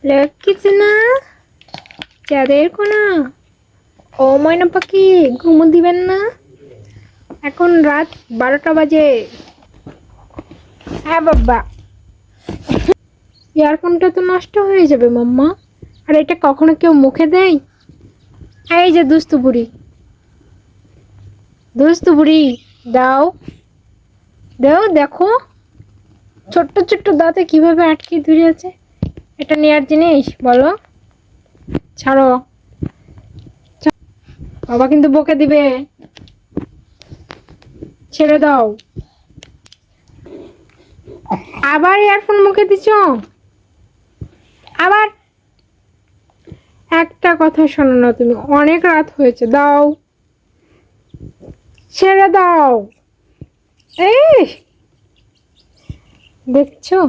লক্ষ্মী না চাঁদের কোনা, ও ময়না পাখি ঘুমো দিবেন না? এখন রাত 12টা বাজে। হ্যাঁ বাবা, ইয়ারফোনটা তো নষ্ট হয়ে যাবে মাম্মা। আর এটা কখনো কেউ মুখে দেয়? এই যে দুস্তু বুড়ি, দুস্তু বুড়ি, দাও দাও, দেখো ছোট্ট ছোট্ট দাঁতে কিভাবে আটকে ধরে আছে। এটা নেয়ার জিনিস বলো? ছাড়ো, বাবা কিন্তু বকে দিবে। ছেড়ে দাও। আবার ইয়ারফোন মুখে দিছো? আবার একটা কথা শোনো না তুমি, অনেক রাত হয়েছে, দাও, ছেড়ে দাও। এই দেখছো